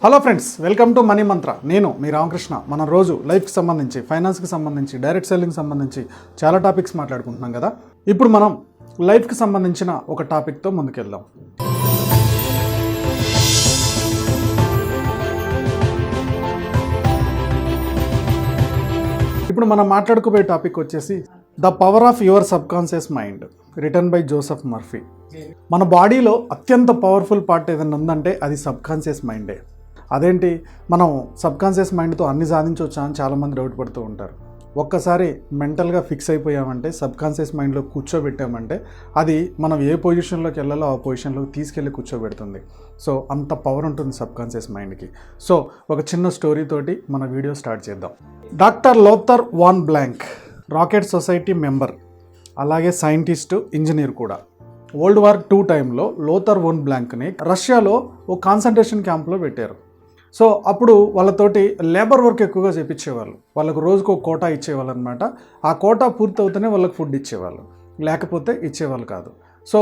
Hello friends, welcome to money మంత్ర. నేను మీ రామకృష్ణ. మనం రోజు లైఫ్కి సంబంధించి, ఫైనాన్స్కి సంబంధించి, డైరెక్ట్ సెల్లింగ్ సంబంధించి చాలా టాపిక్స్ మాట్లాడుకుంటున్నాం కదా. ఇప్పుడు మనం లైఫ్కి సంబంధించిన ఒక టాపిక్తో ముందుకెళ్దాం. ఇప్పుడు మనం మాట్లాడుకోబోయే టాపిక్ వచ్చేసి the power of your subconscious mind, written by Joseph Murphy. మన బాడీలో అత్యంత పవర్ఫుల్ పార్ట్ ఏదైనా ఉందంటే అది సబ్కాన్షియస్ మైండే. అదేంటి, మనం సబ్కాన్షియస్ మైండ్తో అన్ని సాధించవచ్చా అని చాలామంది డౌట్ పడుతూ ఉంటారు. ఒక్కసారి మెంటల్గా ఫిక్స్ అయిపోయామంటే, సబ్కాన్షియస్ మైండ్లో కూర్చోబెట్టామంటే అది మనం ఏ పొజిషన్లోకి వెళ్ళాలో ఆ పొజిషన్లోకి తీసుకెళ్ళి కూర్చోబెడుతుంది. సో అంత పవర్ ఉంటుంది సబ్కాన్షియస్ మైండ్కి. సో ఒక చిన్న స్టోరీ తోటి మన వీడియో స్టార్ట్ చేద్దాం. Doctor Lothar von Blank, rocket society member, అలాగే సైంటిస్టు, ఇంజనీర్ కూడా. వరల్డ్ వార్ 2 టైంలో లోథర్ వాన్ బ్లాంక్ని రష్యాలో ఓ కాన్సన్ట్రేషన్ క్యాంప్లో పెట్టారు. సో అప్పుడు వాళ్ళతోటి లేబర్ వర్క్ ఎక్కువగా చేయించేవాళ్ళు. వాళ్ళకు రోజుకు ఒక కోటా ఇచ్చేవాళ్ళు అనమాట. ఆ కోటా పూర్తి అవుతూనే వాళ్ళకి ఫుడ్ ఇచ్చేవాళ్ళు, లేకపోతే ఇచ్చేవాళ్ళు కాదు. సో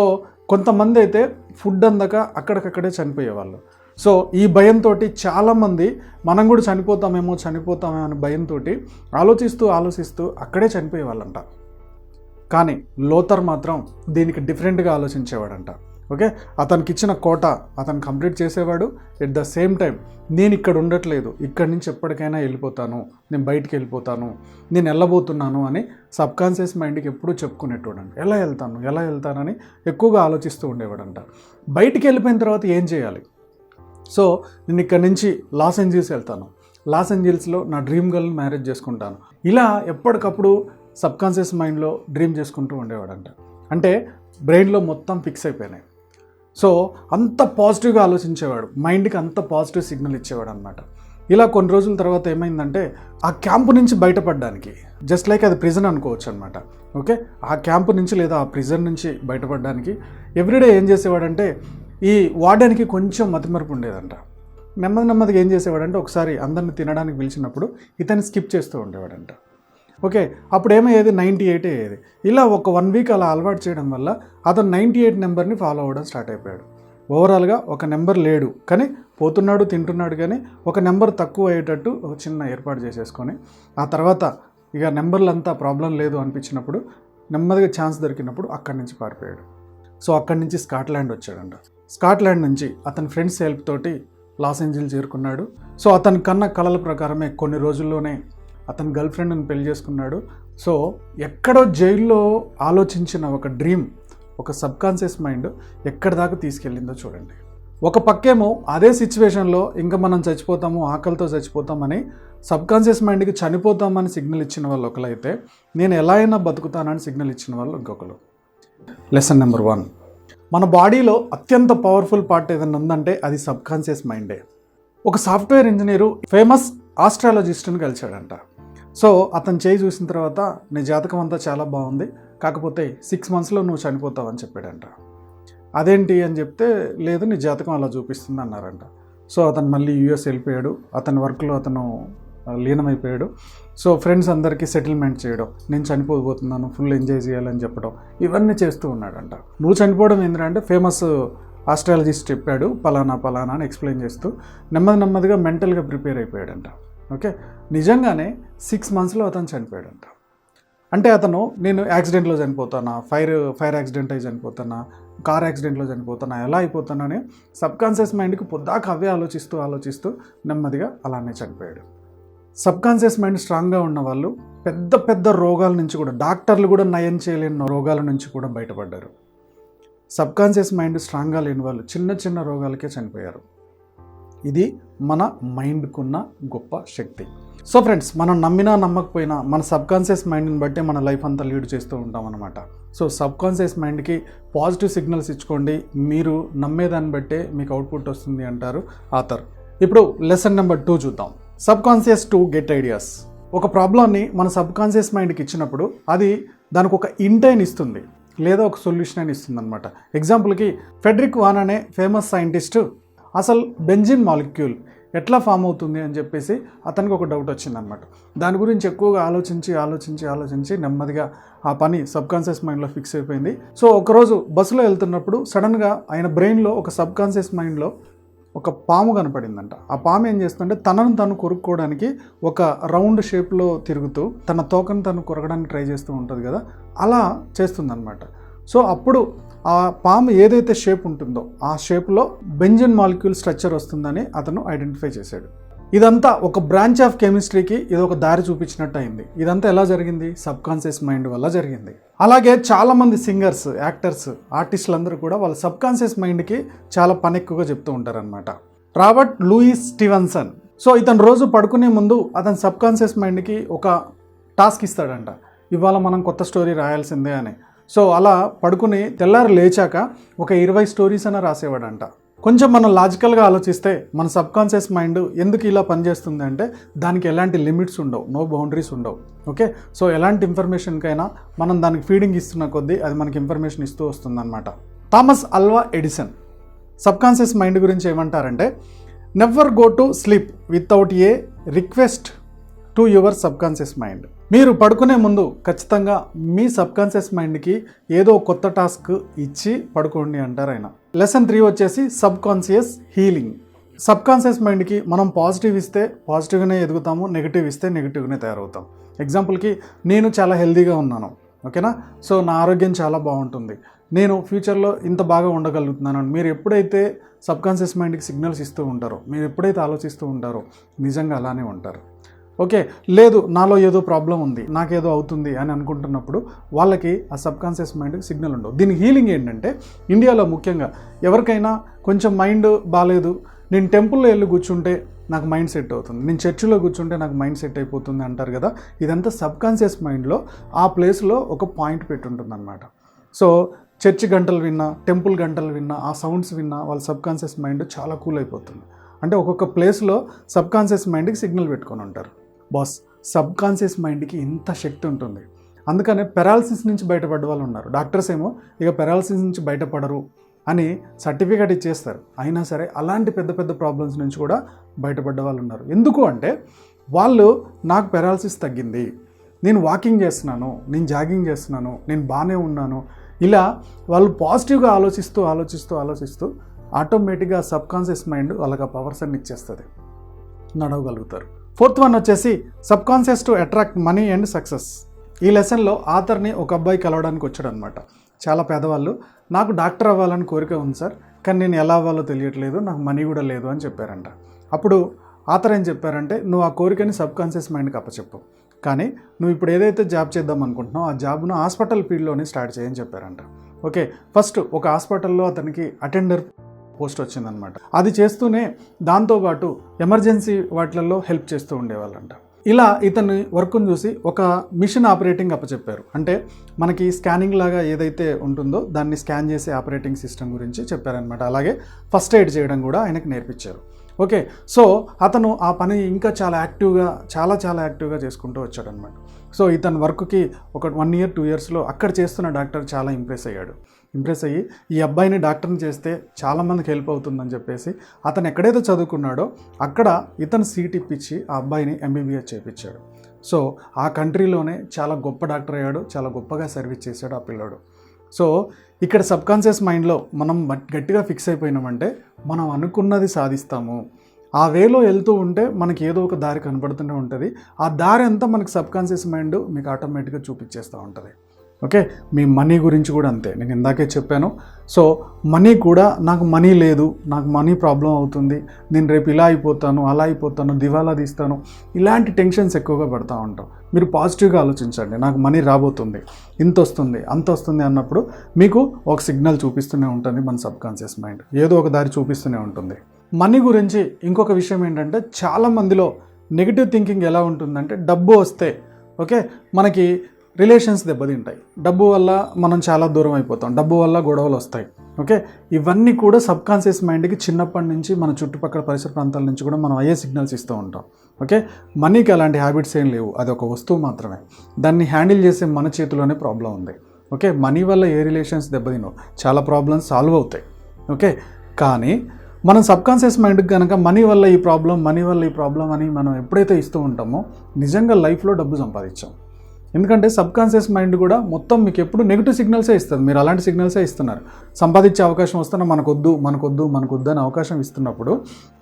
కొంతమంది అయితే ఫుడ్ అందక అక్కడికక్కడే చనిపోయేవాళ్ళు. సో ఈ భయంతో చాలామంది మనం కూడా చనిపోతామేమో అనే భయంతో ఆలోచిస్తూ అక్కడే చనిపోయేవాళ్ళంట. కానీ లోథర్ మాత్రం దీనికి డిఫరెంట్గా ఆలోచించేవాడంట. ఓకే, అతనికి ఇచ్చిన కోట అతను కంప్లీట్ చేసేవాడు. ఎట్ ద సేమ్ టైం నేను ఇక్కడ ఉండట్లేదు, ఇక్కడి నుంచి ఎప్పటికైనా వెళ్ళిపోతాను, నేను బయటికి వెళ్ళిపోతాను, నేను వెళ్ళబోతున్నాను అని సబ్కాన్షియస్ మైండ్కి ఎప్పుడూ చెప్పుకునేటోడంట. ఎలా వెళ్తానని ఎక్కువగా ఆలోచిస్తూ ఉండేవాడంట. బయటికి వెళ్ళిపోయిన తర్వాత ఏం చేయాలి? సో నేను ఇక్కడి నుంచి లాస్ ఏంజల్స్ వెళ్తాను, లాస్ ఏంజల్స్లో నా డ్రీమ్ గర్ల్ని మ్యారేజ్ చేసుకుంటాను, ఇలా ఎప్పటికప్పుడు సబ్కాన్షియస్ మైండ్లో డ్రీమ్ చేసుకుంటూ ఉండేవాడంట. అంటే బ్రెయిన్లో మొత్తం ఫిక్స్ అయిపోయినాయి. సో అంత పాజిటివ్గా ఆలోచించేవాడు, మైండ్కి అంత పాజిటివ్ సిగ్నల్ ఇచ్చేవాడు అనమాట. ఇలా కొన్ని రోజుల తర్వాత ఏమైందంటే, ఆ క్యాంపు నుంచి బయటపడడానికి, జస్ట్ లైక్ అది ప్రిజన్ అనుకోవచ్చు అనమాట. ఓకే, ఆ క్యాంపు నుంచి లేదా ఆ ప్రిజన్ నుంచి బయటపడడానికి ఎవ్రీడే ఏం చేసేవాడంటే, ఈ వార్డెన్కి కొంచెం మతిమరుపు ఉండేదంట. నెమ్మదిగా ఏం చేసేవాడంటే, ఒకసారి అందరిని తినడానికి పిలిచినప్పుడు ఇతన్ని స్కిప్ చేస్తూ ఉండేవాడంట. ఓకే, అప్పుడు ఏమయ్యేది, 98 అయ్యేది. ఇలా ఒక 1 వీక్ అలా అలవాటు చేయడం వల్ల అతను 98 నెంబర్ని ఫాలో అవ్వడం స్టార్ట్ అయిపోయాడు. ఓవరాల్గా ఒక నెంబర్ లేడు, కానీ పోతున్నాడు, తింటున్నాడు, కానీ ఒక నెంబర్ తక్కువ అయ్యేటట్టు ఒక చిన్న ఏర్పాటు చేసేసుకొని, ఆ తర్వాత ఇక నెంబర్లంతా ప్రాబ్లం లేదు అనిపించినప్పుడు, నెమ్మదిగా ఛాన్స్ దొరికినప్పుడు అక్కడి నుంచి పారిపోయాడు. సో అక్కడి నుంచి స్కాట్లాండ్ వచ్చాడంట. స్కాట్లాండ్ నుంచి అతని ఫ్రెండ్స్ హెల్ప్ తోటి లాస్ ఏంజల్స్ చేరుకున్నాడు. సో అతని కన్న కలల ప్రకారమే కొన్ని రోజుల్లోనే అతని గర్ల్ ఫ్రెండ్ని పెళ్లి చేసుకున్నాడు. సో ఎక్కడో జైల్లో ఆలోచించిన ఒక డ్రీమ్, ఒక సబ్కాన్షియస్ మైండ్ ఎక్కడి దాకా తీసుకెళ్ళిందో చూడండి. ఒక పక్కేమో అదే సిచ్యువేషన్లో ఇంకా మనం చచ్చిపోతాము, ఆకలితో చచ్చిపోతామని సబ్కాన్షియస్ మైండ్కి చనిపోతామని సిగ్నల్ ఇచ్చిన వాళ్ళు ఒకరైతే, నేను ఎలా అయినా బతుకుతానని సిగ్నల్ ఇచ్చిన వాళ్ళు ఇంకొకరు. లెసన్ నెంబర్ 1, మన బాడీలో అత్యంత పవర్ఫుల్ పార్ట్ ఏదైనా ఉందంటే అది సబ్కాన్షియస్ మైండే. ఒక సాఫ్ట్వేర్ ఇంజనీరు ఫేమస్ ఆస్ట్రాలజిస్ట్ని కలిశాడంట. సో అతను చేయి చూసిన తర్వాత, నీ జాతకం అంతా చాలా బాగుంది, కాకపోతే 6 మంత్స్లో నువ్వు చనిపోతావు అని చెప్పాడంట. అదేంటి అని చెప్తే, లేదు నీ జాతకం అలా చూపిస్తుంది అన్నారంట. సో అతను మళ్ళీ యూఎస్ వెళ్ళిపోయాడు. అతని వర్క్లో అతను లీనమైపోయాడు. సో ఫ్రెండ్స్ అందరికీ సెటిల్మెంట్ చేయడం, నేను చనిపోబోతున్నాను, ఫుల్ ఎంజాయ్ చేయాలని చెప్పడం, ఇవన్నీ చేస్తూ ఉన్నాడంట. నువ్వు చనిపోవడం ఏంటంటే ఫేమస్ ఆస్ట్రాలజిస్ట్ చెప్పాడు, పలానా అని ఎక్స్ప్లెయిన్ చేస్తూ నెమ్మదిగా మెంటల్గా ప్రిపేర్ అయిపోయాడంట. ఓకే, నిజంగానే 6 మంత్స్లో అతను చనిపోయాడంట. అంటే అతను, నేను యాక్సిడెంట్లో చనిపోతానా, ఫైర్ యాక్సిడెంట్ అయి చనిపోతానా, కార్ యాక్సిడెంట్లో చనిపోతానా, ఎలా అయిపోతానా అని సబ్కాన్షియస్ మైండ్కి పొద్దాక అవే ఆలోచిస్తూ నెమ్మదిగా అలానే చనిపోయాడు. సబ్కాన్షియస్ మైండ్ స్ట్రాంగ్గా ఉన్న వాళ్ళు పెద్ద రోగాల నుంచి కూడా, డాక్టర్లు కూడా నయం చేయలేని రోగాల నుంచి కూడా బయటపడ్డారు. సబ్కాన్షియస్ మైండ్ స్ట్రాంగ్గా లేని వాళ్ళు చిన్న రోగాలకే చనిపోయారు. ఇది మన మైండ్కున్న గొప్ప శక్తి. సో ఫ్రెండ్స్, మనం నమ్మినా నమ్మకపోయినా మన సబ్కాన్షియస్ మైండ్ని బట్టే మన లైఫ్ అంతా లీడ్ చేస్తూ ఉంటాం అనమాట. సో సబ్కాన్షియస్ మైండ్కి పాజిటివ్ సిగ్నల్స్ ఇచ్చుకోండి, మీరు నమ్మేదాన్ని బట్టే మీకు అవుట్పుట్ వస్తుంది అంటారు ఆథర్. ఇప్పుడు లెసన్ నెంబర్ 2 చూద్దాం. Subconscious to get ideas. ఒక ప్రాబ్లమ్ని మన సబ్కాన్షియస్ మైండ్కి ఇచ్చినప్పుడు అది దానికి ఒక ఇంటైన్ ఇస్తుంది, లేదా ఒక సొల్యూషన్ అని ఇస్తుంది అనమాట. ఎగ్జాంపుల్కి ఫెడరిక్ వాన్ అనే ఫేమస్ సైంటిస్ట్ అసలు బెంజిన్ మాలిక్యూల్ ఎట్లా ఫామ్ అవుతుంది అని చెప్పేసి అతనికి ఒక డౌట్ వచ్చిందనమాట. దాని గురించి ఎక్కువగా ఆలోచించి నెమ్మదిగా ఆ పని సబ్కాన్షియస్ మైండ్లో ఫిక్స్ అయిపోయింది. సో ఒకరోజు బస్సులో వెళ్తున్నప్పుడు సడన్గా ఆయన బ్రెయిన్లో ఒక సబ్కాన్షియస్ మైండ్లో ఒక పాము కనపడిందంట. ఆ పాము ఏం చేస్తుందంటే తనను తను కొరుక్కోవడానికి ఒక రౌండ్ షేప్లో తిరుగుతూ తన తోకను తను కొరకడానికి ట్రై చేస్తూ ఉంటుంది కదా, అలా చేస్తుందన్నమాట. సో అప్పుడు ఆ పాము ఏదైతే షేప్ ఉంటుందో ఆ షేప్లో బెంజిన్ మాలిక్యూల్ స్ట్రక్చర్ వస్తుందని అతను ఐడెంటిఫై చేశాడు. ఇదంతా ఒక బ్రాంచ్ ఆఫ్ కెమిస్ట్రీకి ఇది ఒక దారి చూపించినట్టు అయింది. ఇదంతా ఎలా జరిగింది? సబ్ కాన్షియస్ మైండ్ వల్ల జరిగింది. అలాగే చాలామంది సింగర్స్, యాక్టర్స్, ఆర్టిస్టులు అందరూ కూడా వాళ్ళ సబ్ కాన్షియస్ మైండ్కి చాలా పని ఎక్కువగా చెప్తూ ఉంటారనమాట. రాబర్ట్ లూయిస్ స్టీవెన్సన్, సో ఇతను రోజు పడుకునే ముందు అతని సబ్ కాన్షియస్ మైండ్కి ఒక టాస్క్ ఇస్తాడంట, ఇవాళ మనం కొత్త స్టోరీ రాయాల్సిందే అని. సో అలా పడుకుని తెల్లారి లేచాక ఒక 20 స్టోరీస్ అయినా రాసేవాడంట. కొంచెం మనం లాజికల్గా ఆలోచిస్తే మన సబ్ కాన్షియస్ మైండ్ ఎందుకు ఇలా పనిచేస్తుంది అంటే దానికి ఎలాంటి లిమిట్స్ ఉండవు, నో బౌండరీస్ ఉండవు. ఓకే, సో ఎలాంటి ఇన్ఫర్మేషన్కైనా మనం దానికి ఫీడింగ్ ఇస్తున్న కొద్దీ అది మనకి ఇన్ఫర్మేషన్ ఇస్తూ వస్తుందన్నమాట. Thomas Alva Edison sub conscious mind గురించి ఏమంటారంటే, never go to sleep without a request to your subconscious mind. మీరు పడుకునే ముందు ఖచ్చితంగా మీ సబ్ కాన్షియస్ మైండ్కి ఏదో కొత్త టాస్క్ ఇచ్చి పడుకోండి అంటారు ఆయన. లెసన్ 3 వచ్చేసి sub conscious healing. Sub conscious మైండ్కి మనం పాజిటివ్ ఇస్తే పాజిటివ్గానే ఎదుగుతాము, నెగిటివ్ ఇస్తే నెగిటివ్గానే తయారవుతాం. ఎగ్జాంపుల్కి నేను చాలా హెల్తీగా ఉన్నాను, ఓకేనా, సో నా ఆరోగ్యం చాలా బాగుంటుంది, నేను ఫ్యూచర్లో ఇంత బాగా ఉండగలుగుతున్నాను. మీరు ఎప్పుడైతే సబ్ కాన్షియస్ మైండ్కి సిగ్నల్స్ ఇస్తూ ఉంటారో, మీరు ఎప్పుడైతే ఆలోచిస్తూ ఉంటారో నిజంగా అలానే ఉంటారు. ఓకే, లేదు నాలో ఏదో ప్రాబ్లం ఉంది, నాకేదో అవుతుంది అని అనుకుంటున్నప్పుడు వాళ్ళకి ఆ సబ్ కాన్షియస్ మైండ్కి సిగ్నల్ ఉండవు. దీని హీలింగ్ ఏంటంటే, ఇండియాలో ముఖ్యంగా ఎవరికైనా కొంచెం మైండ్ బాగాలేదు, నేను టెంపుల్లో వెళ్ళి కూర్చుంటే నాకు మైండ్ సెట్ అవుతుంది, నేను చర్చిలో కూర్చుంటే నాకు మైండ్ సెట్ అయిపోతుంది అంటారు కదా. ఇదంతా సబ్ కాన్షియస్ మైండ్లో ఆ ప్లేస్లో ఒక పాయింట్ పెట్టుంటుంది అనమాట. సో చర్చి గంటలు విన్నా, టెంపుల్ గంటలు విన్నా, ఆ సౌండ్స్ విన్నా వాళ్ళ సబ్ కాన్షియస్ మైండ్ చాలా కూల్ అయిపోతుంది. అంటే ఒక్కొక్క ప్లేస్లో సబ్ కాన్షియస్ మైండ్కి సిగ్నల్ పెట్టుకొని ఉంటారు. బాస్, సబ్ కాన్షియస్ మైండ్కి ఇంత శక్తి ఉంటుంది. అందుకనే పెరాలసిస్ నుంచి బయటపడ్డ వాళ్ళు ఉన్నారు. డాక్టర్స్ ఏమో ఇక పెరాలసిస్ నుంచి బయటపడరు అని సర్టిఫికేట్ ఇచ్చేస్తారు. అయినా సరే అలాంటి పెద్ద పెద్ద ప్రాబ్లమ్స్ నుంచి కూడా బయటపడ్డ వాళ్ళు ఉన్నారు. ఎందుకు అంటే వాళ్ళు, నాకు పెరాలసిస్ తగ్గింది, నేను వాకింగ్ చేస్తున్నాను, నేను జాగింగ్ చేస్తున్నాను, నేను బాగానే ఉన్నాను, ఇలా వాళ్ళు పాజిటివ్గా ఆలోచిస్తూ ఆటోమేటిక్గా సబ్ కాన్షియస్ మైండ్ వాళ్ళకి ఆ పవర్స్ అన్ని ఇచ్చేస్తుంది, నడవగలుగుతారు. 4th వన్ వచ్చేసి sub conscious to attract money and success. ఈ లెసన్లో ఆథర్ని ఒక అబ్బాయి కలవడానికి వచ్చాడు అనమాట. చాలా పేదవాళ్ళు, నాకు డాక్టర్ అవ్వాలని కోరిక ఉంది సార్, కానీ నేను ఎలా అవ్వాలో తెలియట్లేదు, నాకు మనీ కూడా లేదు అని చెప్పారంట. అప్పుడు ఆథర్ ఏం చెప్పారంటే, నువ్వు ఆ కోరికని సబ్ కాన్షియస్ మైండ్కి అప్పచెప్పు, కానీ నువ్వు ఇప్పుడు ఏదైతే జాబ్ చేద్దాం అనుకుంటున్నావు ఆ జాబ్ను హాస్పిటల్ ఫీల్డ్లోనే స్టార్ట్ చేయని చెప్పారంట. ఓకే, ఫస్ట్ ఒక హాస్పిటల్లో అతనికి అటెండర్ పోస్ట్ వచ్చిందనమాట. అది చేస్తూనే దాంతోపాటు ఎమర్జెన్సీ వాటిలలో హెల్ప్ చేస్తూ ఉండేవాళ్ళంట. ఇలా ఇతని వర్క్ను చూసి ఒక మిషన్ ఆపరేటింగ్ అప్పచెప్పారు. అంటే మనకి స్కానింగ్ లాగా ఏదైతే ఉంటుందో దాన్ని స్కాన్ చేసే ఆపరేటింగ్ సిస్టమ్ గురించి చెప్పారనమాట. అలాగే ఫస్ట్ ఎయిడ్ చేయడం కూడా ఆయనకు నేర్పించారు. ఓకే, సో అతను ఆ పని ఇంకా చాలా యాక్టివ్గా చేసుకుంటూ వచ్చాడనమాట. సో ఇతని వర్క్కి ఒక 1 year 2 yearsలో అక్కడ చేస్తున్న డాక్టర్ చాలా ఇంప్రెస్ అయ్యి ఈ అబ్బాయిని డాక్టర్ని చేస్తే చాలామందికి హెల్ప్ అవుతుందని చెప్పేసి అతను ఎక్కడైతే చదువుకున్నాడో అక్కడ ఇతను సీట్ ఇప్పించి ఆ అబ్బాయిని MBBS చేయించాడు. సో ఆ కంట్రీలోనే చాలా గొప్ప డాక్టర్ అయ్యాడు, చాలా గొప్పగా సర్వీస్ చేశాడు ఆ పిల్లాడు. సో ఇక్కడ సబ్ కాన్షియస్ మైండ్లో మనం గట్టిగా ఫిక్స్ అయిపోయినామంటే మనం అనుకున్నది సాధిస్తాము. ఆ వేలో వెళ్తూ ఉంటే మనకి ఏదో ఒక దారి కనబడుతూనే ఉంటుంది. ఆ దారి అంతా మనకి సబ్ కాన్షియస్ మైండ్ మీకు ఆటోమేటిక్గా చూపించేస్తూ ఉంటుంది. ఓకే, మీ మనీ గురించి కూడా అంతే, నేను ఇందాకే చెప్పాను. సో మనీ కూడా, నాకు మనీ లేదు, నాకు మనీ ప్రాబ్లం అవుతుంది, నేను రేపు ఇలా అయిపోతాను, అలా అయిపోతాను, దివాలా తీస్తాను, ఇలాంటి టెన్షన్స్ ఎక్కువగా పడుతూ ఉంటాం. మీరు పాజిటివ్గా ఆలోచించండి, నాకు మనీ రాబోతుంది, ఇంత వస్తుంది, అంత వస్తుంది అన్నప్పుడు మీకు ఒక సిగ్నల్ చూపిస్తూనే ఉంటుంది మన సబ్ కాన్షియస్ మైండ్, ఏదో ఒక దారి చూపిస్తూనే ఉంటుంది. మనీ గురించి ఇంకొక విషయం ఏంటంటే, చాలామందిలో నెగిటివ్ థింకింగ్ ఎలా ఉంటుందంటే, డబ్బు వస్తే ఓకే మనకి రిలేషన్స్ దెబ్బతింటాయి, డబ్బు వల్ల మనం చాలా దూరం అయిపోతాం, డబ్బు వల్ల గొడవలు వస్తాయి. ఓకే, ఇవన్నీ కూడా సబ్ కాన్షియస్ మైండ్కి చిన్నప్పటి నుంచి మన చుట్టుపక్కల పరిసర ప్రాంతాల నుంచి కూడా మనం అయ్యే సిగ్నల్స్ ఇస్తూ ఉంటాం. ఓకే, మనీకి అలాంటి హ్యాబిట్స్ ఏం లేవు, అది ఒక వస్తువు మాత్రమే, దాన్ని హ్యాండిల్ చేసే మన చేతిలోనే ప్రాబ్లం ఉంది. ఓకే, మనీ వల్ల ఏ రిలేషన్స్ దెబ్బతినవు, చాలా ప్రాబ్లమ్స్ సాల్వ్ అవుతాయి. ఓకే, కానీ మనం సబ్ కాన్షియస్ మైండ్కి కనుక మనీ వల్ల ఈ ప్రాబ్లం అని మనం ఎప్పుడైతే ఇస్తూ ఉంటామో నిజంగా లైఫ్లో డబ్బు సంపాదించాం. ఎందుకంటే సబ్ కాన్షియస్ మైండ్ కూడా మొత్తం మీకు ఎప్పుడు నెగిటివ్ సిగ్నల్సే ఇస్తుంది. మీరు అలాంటి సిగ్నల్సే ఇస్తున్నారు. సంపాదించే అవకాశం వస్తున్నా మనకొద్దు అని అవకాశం ఇస్తున్నప్పుడు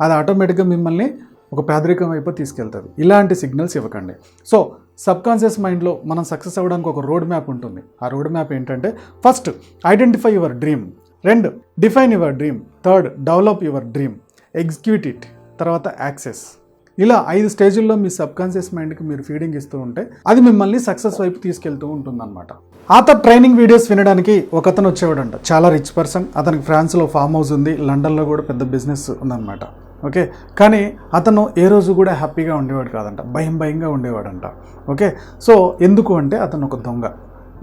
అది ఆటోమేటిక్గా మిమ్మల్ని ఒక పేదరికం వైపు తీసుకెళ్తుంది. ఇలాంటి సిగ్నల్స్ ఇవ్వకండి. సో సబ్ కాన్షియస్ మైండ్లో మనం సక్సెస్ అవ్వడానికి ఒక రోడ్ మ్యాప్ ఉంటుంది. ఆ రోడ్ మ్యాప్ ఏంటంటే, first identify your dream, 2 define your dream, 3 develop your dream, execute it, తర్వాత యాక్సెస్. ఇలా 5 స్టేజ్ల్లో మీ సబ్ కాన్షియస్ మైండ్కి మీరు ఫీడింగ్ ఇస్తూ ఉంటే అది మిమ్మల్ని సక్సెస్ వైపు తీసుకెళ్తూ ఉంటుందన్నమాట. ఆథర్ ట్రైనింగ్ వీడియోస్ వినడానికి ఒక అతను వచ్చేవాడంట, చాలా రిచ్ పర్సన్. అతనికి ఫ్రాన్స్లో ఫామ్ హౌస్ ఉంది, లండన్లో కూడా పెద్ద బిజినెస్ ఉందన్నమాట. ఓకే, కానీ అతను ఏ రోజు కూడా హ్యాపీగా ఉండేవాడు కాదంట, భయంగా ఉండేవాడంట. ఓకే, సో ఎందుకు అంటే అతను ఒక దొంగ.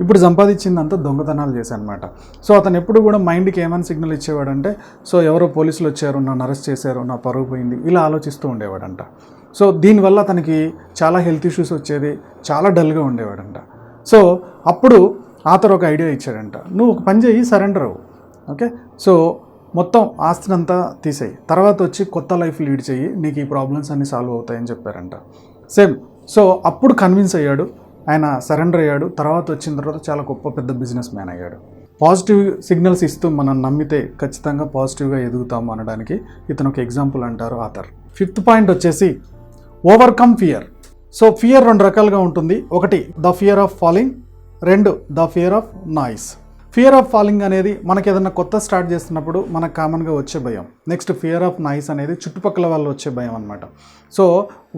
ఇప్పుడు సంపాదించిందంతా దొంగతనాలు చేశానమాట. సో అతను ఎప్పుడు కూడా మైండ్కి ఏమైనా సిగ్నల్ ఇచ్చేవాడంటే, సో ఎవరో పోలీసులు వచ్చారు, నన్ను అరెస్ట్ చేశారు, నా పరువు పోయింది, ఇలా ఆలోచిస్తూ ఉండేవాడంట. సో దీనివల్ల అతనికి చాలా హెల్త్ ఇష్యూస్ వచ్చేది, చాలా డల్గా ఉండేవాడంట. సో అప్పుడు ఆథర్ ఒక ఐడియా ఇచ్చాడంట, నువ్వు ఒక పని చేయి, సరెండర్ అవ్వు. ఓకే, సో మొత్తం ఆస్తినంతా తీసేయి, తర్వాత వచ్చి కొత్త లైఫ్ లీడ్ చెయ్యి, నీకు ఈ ప్రాబ్లమ్స్ అన్నీ సాల్వ్ అవుతాయని చెప్పారంట. సేమ్. సో అప్పుడు కన్విన్స్ అయ్యాడు, ఆయన సరెండర్ అయ్యాడు. తర్వాత వచ్చిన తర్వాత చాలా గొప్ప పెద్ద బిజినెస్ మ్యాన్ అయ్యాడు. పాజిటివ్ సిగ్నల్స్ ఇస్తూ మనం నమ్మితే ఖచ్చితంగా పాజిటివ్గా ఎదుగుతాము అనడానికి ఇతను ఒక ఎగ్జాంపుల్ అంటారు ఆథర్. 5th పాయింట్ వచ్చేసి ఓవర్కమ్ ఫియర్. సో ఫియర్ 2 రకాలుగా ఉంటుంది. ఒకటి the fear of falling, 2 the fear of noise. Fear of falling అనేది మనకి ఏదైనా కొత్త స్టార్ట్ చేస్తున్నప్పుడు మనకు కామన్గా వచ్చే భయం. నెక్స్ట్ ఫియర్ ఆఫ్ నాయిస్ అనేది చుట్టుపక్కల వాళ్ళు వచ్చే భయం అనమాట. సో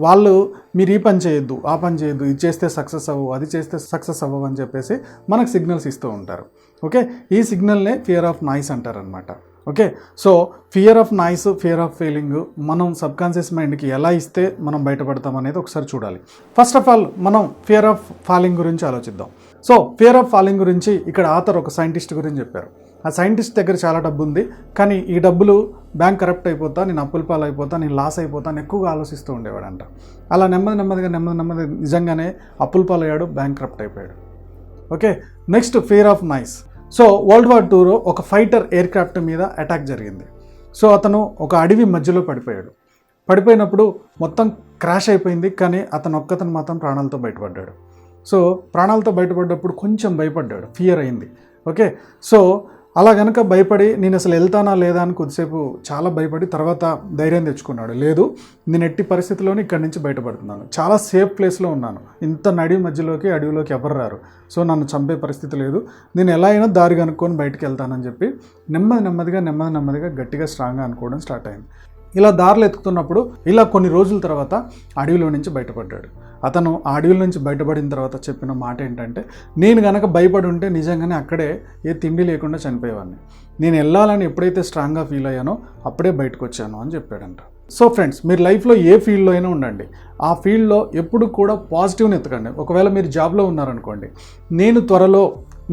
వాళ్ళు మీరు ఈ పని చేయొద్దు, ఆ పని చేయొద్దు, ఇది చేస్తే సక్సెస్ అవ్వవు, అది చేస్తే సక్సెస్ అవ్వవు అని చెప్పేసి మనకు సిగ్నల్స్ ఇస్తూ ఉంటారు. ఓకే, ఈ సిగ్నల్నే ఫియర్ ఆఫ్ నాయిస్ అంటారనమాట. Okay, so fear of noise, fear of failing మనం సబ్ కాన్షియస్ మైండ్కి ఎలా ఇస్తే మనం బయటపడతాం అనేది ఒకసారి చూడాలి. ఫస్ట్ ఆఫ్ ఆల్ మనం ఫియర్ ఆఫ్ ఫాలింగ్ గురించి ఆలోచిద్దాం. సో ఫియర్ ఆఫ్ ఫాలింగ్ గురించి ఇక్కడ ఆథర్ ఒక సైంటిస్ట్ గురించి చెప్పారు. ఆ సైంటిస్ట్ దగ్గర చాలా డబ్బు ఉంది, కానీ ఈ డబ్బులు బ్యాంక్ కరప్ట్ అయిపోతా, నేను అప్పుల పాలు అయిపోతా, నేను లాస్ అయిపోతాను ఎక్కువగా ఆలోచిస్తూ ఉండేవాడంట. అలా నెమ్మదిగా నిజంగానే అప్పుల పాలు అయ్యాడు, బ్యాంక్ కరప్ట్ అయిపోయాడు. Okay, next fear of noise. So World War II ఒక ఫైటర్ ఎయిర్ క్రాఫ్ట్ మీద అటాక్ జరిగింది. సో అతను ఒక అడవి మధ్యలో పడిపోయినప్పుడు మొత్తం క్రాష్ అయిపోయింది, కానీ ఒక్కతను మాత్రం ప్రాణాలతో బయటపడ్డాడు. సో ప్రాణాలతో బయటపడ్డప్పుడు కొంచెం భయపడ్డాడు, ఫియర్ అయింది. ఓకే, సో అలా కనుక భయపడి నేను అసలు వెళ్తానా లేదా అని కొద్దిసేపు చాలా భయపడి తర్వాత ధైర్యం తెచ్చుకున్నాడు. లేదు, నేను ఎట్టి పరిస్థితుల్లోనే ఇక్కడి నుంచి బయటపడుతున్నాను, చాలా సేఫ్ ప్లేస్లో ఉన్నాను, ఇంత నడి మధ్యలోకి అడవిలోకి ఎవరు రారు, సో నన్ను చంపే పరిస్థితి లేదు, నేను ఎలా అయినా దారి కనుక్కొని బయటకు వెళ్తానని చెప్పి నెమ్మదిగా గట్టిగా స్ట్రాంగ్గా అనుకోవడం స్టార్ట్ అయింది. ఇలా దారులు ఎత్తుకుతున్నప్పుడు ఇలా కొన్ని రోజుల తర్వాత అడవిలో నుంచి బయటపడ్డాడు. అతను ఆ అడవిలో నుంచి బయటపడిన తర్వాత చెప్పిన మాట ఏంటంటే, నేను కనుక భయపడి ఉంటే నిజంగానే అక్కడే ఏ తిండి లేకుండా చనిపోయేవాడిని, నేను వెళ్ళాలని ఎప్పుడైతే స్ట్రాంగ్గా ఫీల్ అయ్యానో అప్పుడే బయటకు వచ్చాను అని చెప్పాడంట. సో ఫ్రెండ్స్, మీరు లైఫ్లో ఏ ఫీల్డ్లో అయినా ఉండండి, ఆ ఫీల్డ్లో ఎప్పుడు కూడా పాజిటివ్ని ఎత్తకండి. ఒకవేళ మీరు జాబ్లో ఉన్నారనుకోండి,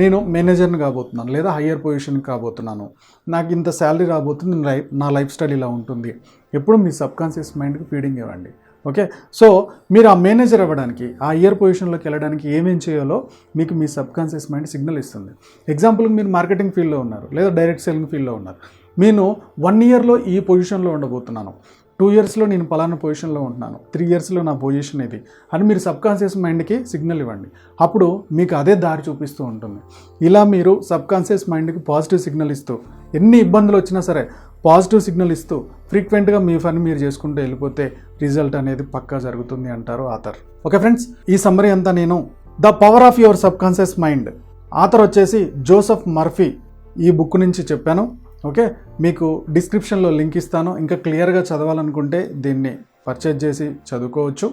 నేను మేనేజర్ని కాబోతున్నాను, లేదా హయ్యర్ పొజిషన్కి కాబోతున్నాను, నాకు ఇంత శాలరీ రాబోతుంది, నా లైఫ్ స్టైల్ ఇలా ఉంటుంది, ఎప్పుడు మీ సబ్ కాన్షియస్ మైండ్కి ఫీడింగ్ ఇవ్వండి. ఓకే, సో మీరు ఆ మేనేజర్ అవ్వడానికి, ఆ హయ్యర్ పొజిషన్లోకి వెళ్ళడానికి ఏమేం చేయాలో మీకు మీ సబ్ కాన్షియస్ మైండ్ సిగ్నల్ ఇస్తుంది. ఎగ్జాంపుల్కి మీరు మార్కెటింగ్ ఫీల్డ్లో ఉన్నారు, లేదా డైరెక్ట్ సెల్లింగ్ ఫీల్డ్లో ఉన్నారు, నేను 1 ఇయర్లో ఈ పొజిషన్లో ఉండబోతున్నాను, 2 ఇయర్స్లో నేను పలానా పొజిషన్లో ఉంటున్నాను, 3 ఇయర్స్లో నా పొజిషన్ ఇది అని మీరు సబ్ కాన్షియస్ మైండ్కి సిగ్నల్ ఇవ్వండి. అప్పుడు మీకు అదే దారి చూపిస్తూ ఉంటుంది. ఇలా మీరు సబ్ కాన్షియస్ మైండ్కి పాజిటివ్ సిగ్నల్ ఇస్తూ, ఎన్ని ఇబ్బందులు వచ్చినా సరే పాజిటివ్ సిగ్నల్ ఇస్తూ ఫ్రీక్వెంట్గా మీ పని మీరు చేసుకుంటూ వెళ్ళిపోతే రిజల్ట్ అనేది పక్కా జరుగుతుంది అంటారు ఆథర్. ఓకే ఫ్రెండ్స్, ఈ సమ్మరీ అంతా నేను the power of your subconscious mind, author వచ్చేసి జోసెఫ్ మర్ఫీ, ఈ బుక్ నుంచి చెప్పాను. ఓకే, మీకు డిస్క్రిప్షన్లో లింక్ ఇస్తాను. ఇంకా క్లియర్గా చదవాలనుకుంటే దీన్ని పర్చేజ్ చేసి చదువుకోవచ్చు.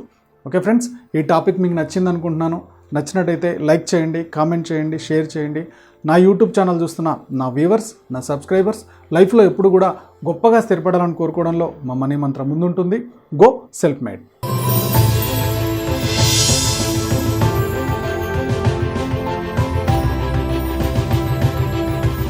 ఓకే ఫ్రెండ్స్, ఈ టాపిక్ మీకు నచ్చింది అనుకుంటున్నాను. నచ్చినట్టయితే లైక్ చేయండి, కామెంట్ చేయండి, షేర్ చేయండి. నా యూట్యూబ్ ఛానల్ చూస్తున్న నా వ్యూవర్స్, నా సబ్స్క్రైబర్స్ లైఫ్లో ఎప్పుడు కూడా గొప్పగా స్థిరపడాలని కోరుకోవడంలో మా మనీ మంత్రం ముందుంటుంది. Go self made.